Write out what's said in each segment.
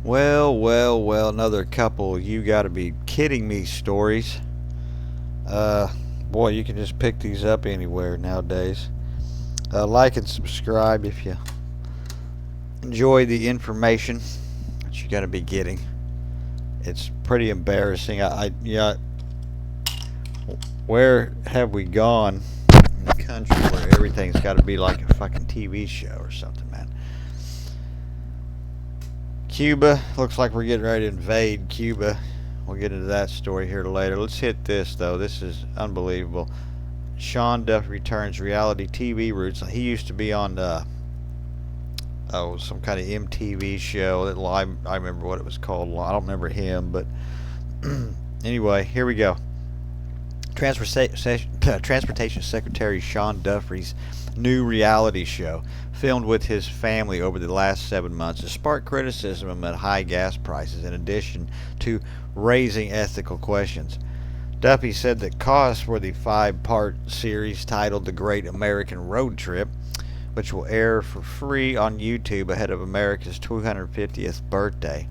Well, another couple you gotta be kidding me stories. Uh, Boy, you can just pick these up anywhere nowadays. Like and subscribe if you enjoy the information that you gotta be getting. It's pretty embarrassing. Yeah, where have we gone in the country where everything's gotta be like a fucking TV show or something, man? Cuba, looks like we're getting ready to invade Cuba. We'll get into that story here later. Let's hit this, though. This is unbelievable. Sean Duffy returns reality TV roots. He used to be on some kind of MTV show. I remember what it was called. I don't remember him, but anyway, here we go. Transportation Secretary Sean Duffy's new reality show, filmed with his family over the last 7 months, has sparked criticism amid high gas prices in addition to raising ethical questions. Duffy said that costs for the 5-part series titled The Great American Road Trip, which will air for free on YouTube ahead of America's 250th birthday,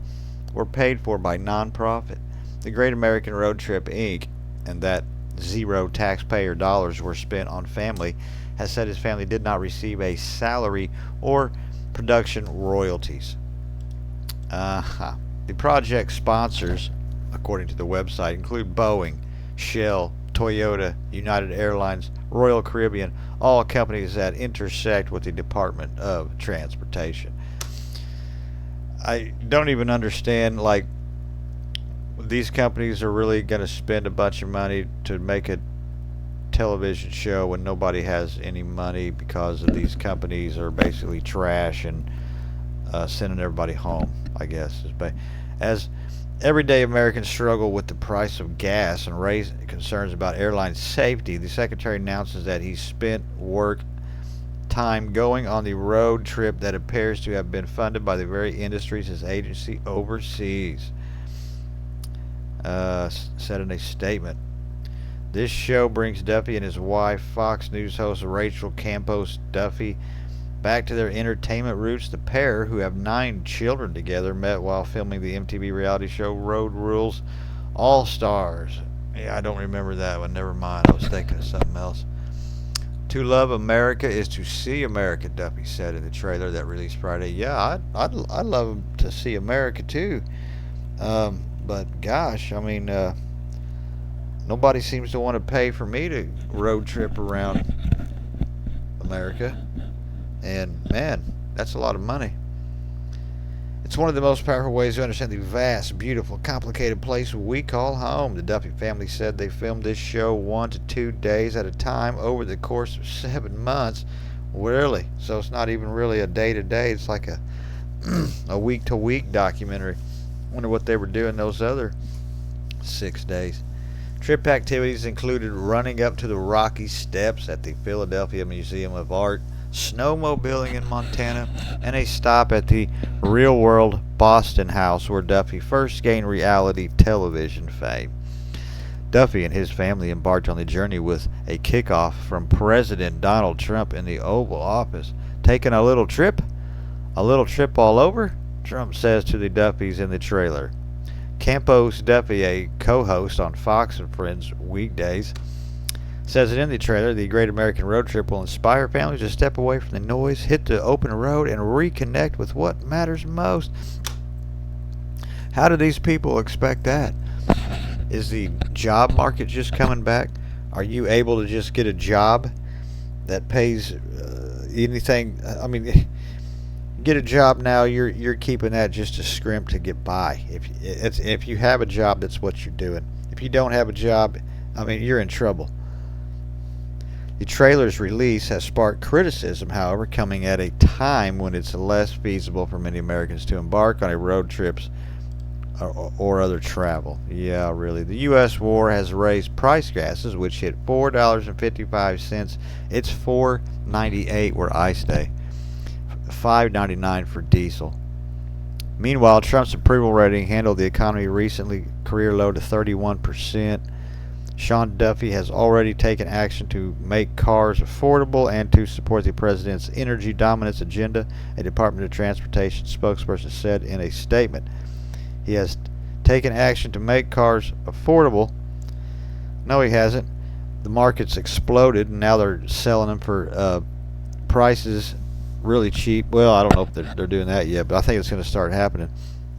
were paid for by nonprofit The Great American Road Trip Inc., and that zero taxpayer dollars were spent on family, has said his family did not receive a salary or production royalties. The project sponsors, according to the website, include Boeing, Shell, Toyota, United Airlines, Royal Caribbean, all companies that intersect with the Department of Transportation. I don't even understand, like, these companies are really going to spend a bunch of money to make a television show when nobody has any money because of these companies are basically trash and sending everybody home, I guess. As everyday Americans struggle with the price of gas and raise concerns about airline safety, the Secretary announces that he spent work time going on the road trip that appears to have been funded by the very industries his agency oversees. Said in a statement. This show brings Duffy and his wife, Fox News host Rachel Campos Duffy, back to their entertainment roots. The pair, who have 9 children together, met while filming the MTV reality show Road Rules All Stars. Yeah, I don't remember that one. Never mind. I was thinking of something else. To love America is to see America, Duffy said in the trailer that released Friday. Yeah, I'd love to see America too. But gosh, I mean, nobody seems to want to pay for me to road trip around America. And man, that's a lot of money. It's one of the most powerful ways to understand the vast, beautiful, complicated place we call home. The Duffy family said they filmed this show 1 to 2 days at a time over the course of 7 months. Really? So it's not even really a day-to-day. It's like a week-to-week documentary. Wonder what they were doing those other 6 days. Trip activities included running up to the Rocky Steps at the Philadelphia Museum of Art, snowmobiling in Montana, and a stop at the Real World Boston House where Duffy first gained reality television fame. Duffy and his family embarked on the journey with a kickoff from President Donald Trump in the Oval Office. Taking a little trip? A little trip all over? Trump says to the Duffys in the trailer. Campos Duffy, a co-host on Fox and Friends weekdays, says it in the trailer. The Great American Road Trip will inspire families to step away from the noise, hit the open road, and reconnect with what matters most. How do these people expect that? Is the job market just coming back? Are you able to just get a job that pays anything? I mean, get a job now, you're keeping that just to scrimp to get by. If you have a job, that's what you're doing. If you don't have a job, I mean, you're in trouble. The trailer's release has sparked criticism, however, coming at a time when it's less feasible for many Americans to embark on a road trips or other travel. Yeah, really. The U.S. war has raised price gases, which hit $4.55. It's $4.98 where I stay. $5.99 for diesel. Meanwhile, Trump's approval rating handled the economy recently career low to 31%. Sean Duffy has already taken action to make cars affordable and to support the president's energy dominance agenda, a Department of Transportation spokesperson said in a statement. he has taken action to make cars affordable. No, he hasn't. The market's exploded, and now they're selling them for prices really cheap. Well, I don't know if they're doing that yet, but I think it's going to start happening.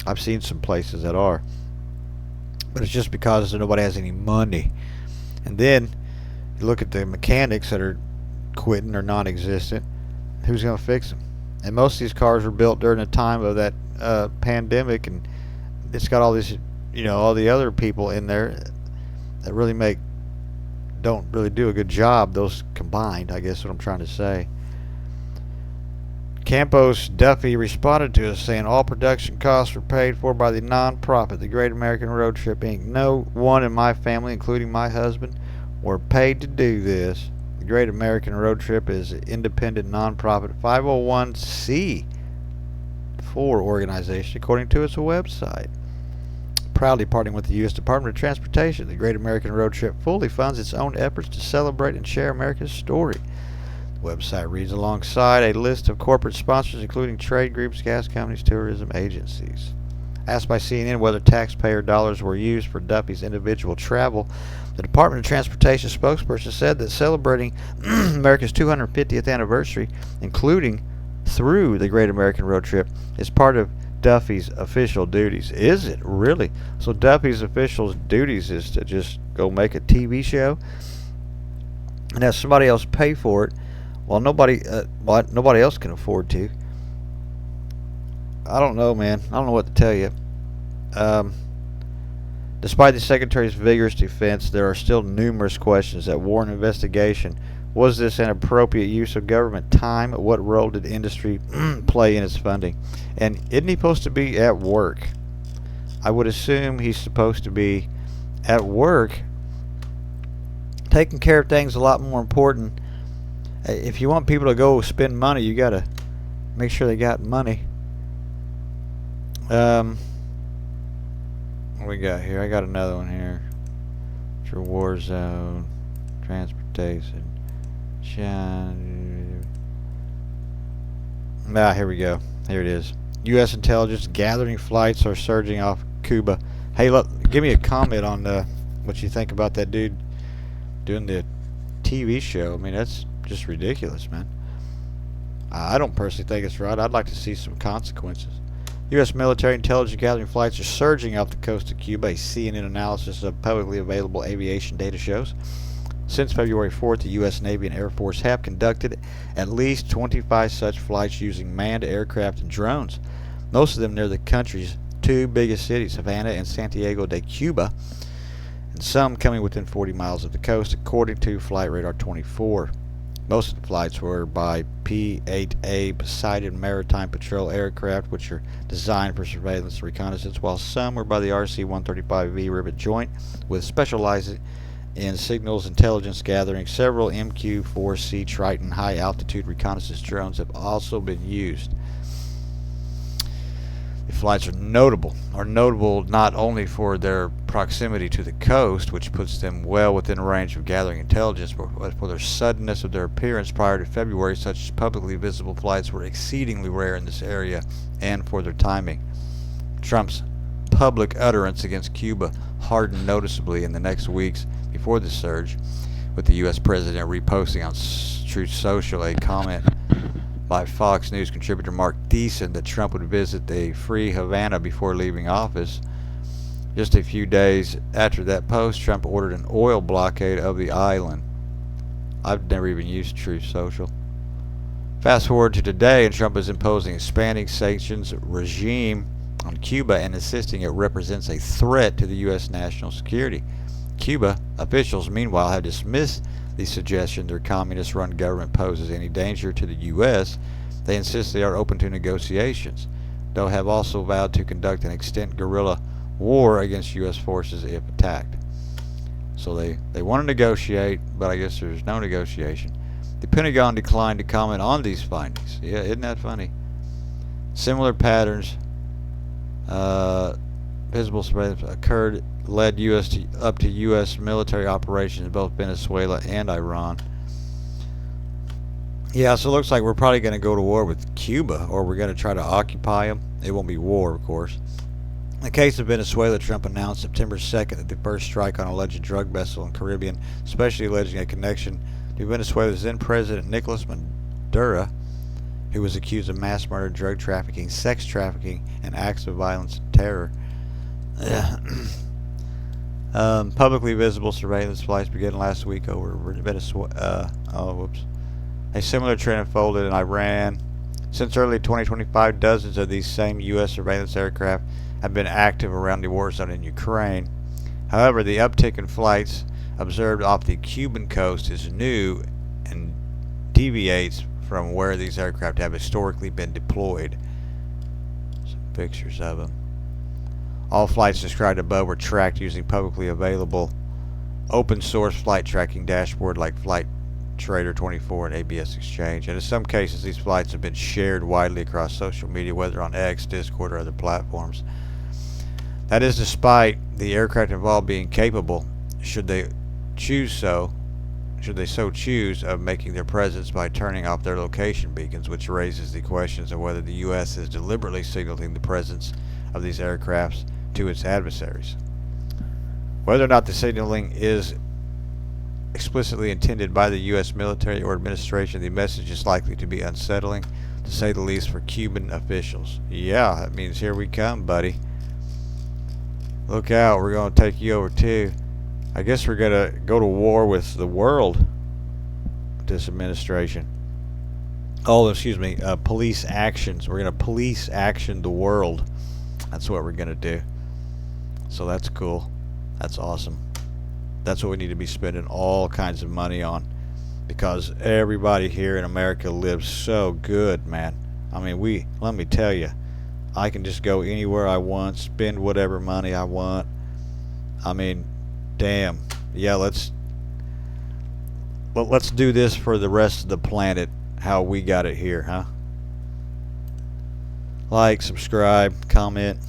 I've seen some places that are. But it's just because nobody has any money. And then you look at the mechanics that are quitting or non-existent. Who's going to fix them? And most of these cars were built during the time of that pandemic, and it's got all these, all the other people in there that really don't really do a good job. Those combined, I guess, what I'm trying to say. Campos Duffy responded to us saying all production costs were paid for by the non-profit, the Great American Road Trip Inc. No one in my family, including my husband, were paid to do this. The Great American Road Trip is an independent non-profit 501c4 organization, according to its website. Proudly partnering with the U.S. Department of Transportation, the Great American Road Trip fully funds its own efforts to celebrate and share America's story. Website reads alongside a list of corporate sponsors including trade groups, gas companies, tourism agencies. Asked by CNN whether taxpayer dollars were used for Duffy's individual travel, the Department of Transportation spokesperson said that celebrating America's 250th anniversary, including through the Great American Road Trip, is part of Duffy's official duties. Is it really? So Duffy's official duties is to just go make a TV show and have somebody else pay for it. Well, nobody else can afford to. I don't know, man. I don't know what to tell you. Despite the Secretary's vigorous defense, there are still numerous questions that warrant investigation. Was this an appropriate use of government time? What role did industry play in its funding? And isn't he supposed to be at work? I would assume he's supposed to be at work, taking care of things a lot more important. If you want people to go spend money, you got to make sure they got money. What we got here? I got another one here. It's your war zone, transportation. Here we go. Here it is. U.S. intelligence gathering flights are surging off Cuba. Hey, look, give me a comment on what you think about that dude doing the TV show. I mean, that's just ridiculous, man. I don't personally think it's right. I'd like to see some consequences. U.S. military intelligence gathering flights are surging off the coast of Cuba, a CNN analysis of publicly available aviation data shows. Since February 4th, the U.S. Navy and Air Force have conducted at least 25 such flights using manned aircraft and drones, most of them near the country's two biggest cities, Havana and Santiago de Cuba, and some coming within 40 miles of the coast, according to Flight Radar 24. Most of the flights were by P-8A Poseidon maritime patrol aircraft, which are designed for surveillance and reconnaissance, while some were by the RC-135V Rivet Joint, with specializing in signals intelligence gathering. Several MQ-4C Triton high-altitude reconnaissance drones have also been used. The flights are notable not only for their proximity to the coast, which puts them well within range of gathering intelligence, but for their suddenness of their appearance prior to February. Such publicly visible flights were exceedingly rare in this area, and for their timing. Trump's public utterance against Cuba hardened noticeably in the next weeks before the surge, with the U.S. president reposting on Truth Social a comment by Fox News contributor Mark Thiessen that Trump would visit the free Havana before leaving office. Just a few days after that post, Trump ordered an oil blockade of the island. I've never even used Truth Social. Fast forward to today, and Trump is imposing expanding sanctions regime on Cuba and insisting it represents a threat to the U.S. national security. Cuba officials, meanwhile, have dismissed the suggestion their communist-run government poses any danger to the U.S. They insist they are open to negotiations, though have also vowed to conduct an extent guerrilla war against U.S. forces if attacked. So they want to negotiate, but I guess there's no negotiation. The Pentagon declined to comment on these findings. Yeah, isn't that funny? Similar patterns visible surveillance occurred, led up to U.S. military operations in both Venezuela and Iran. Yeah, so it looks like we're probably going to go to war with Cuba, or we're going to try to occupy them. It won't be war, of course. In the case of Venezuela, Trump announced September 2nd that the first strike on an alleged drug vessel in the Caribbean, especially alleging a connection to Venezuela's then President Nicolas Maduro, who was accused of mass murder, drug trafficking, sex trafficking, and acts of violence and terror. Publicly visible surveillance flights began last week over Venezuela. A similar trend unfolded in Iran. Since early 2025, dozens of these same U.S. surveillance aircraft have been active around the war zone in Ukraine. However, the uptick in flights observed off the Cuban coast is new and deviates from where these aircraft have historically been deployed. Some pictures of them. All flights described above were tracked using publicly available open source flight tracking dashboard like Flight Trader 24 and ABS Exchange, and in some cases these flights have been shared widely across social media, whether on X, Discord, or other platforms. That is despite the aircraft involved being capable, should they so choose, of making their presence by turning off their location beacons, which raises the questions of whether the U.S. is deliberately signaling the presence of these aircrafts to its adversaries. Whether or not the signaling is explicitly intended by the U.S. military or administration, the message is likely to be unsettling, to say the least, for Cuban officials. Yeah, that means here we come, buddy. Look out, we're going to take you over too. I guess we're going to go to war with the world with this administration. Police actions. We're going to police action the world. That's what we're going to do. So that's cool. That's awesome. That's what we need to be spending all kinds of money on, because everybody here in America lives so good, man. I mean, let me tell you, I can just go anywhere I want, spend whatever money I want. I mean, damn. Yeah, let's do this for the rest of the planet how we got it here, huh? Like, subscribe, comment.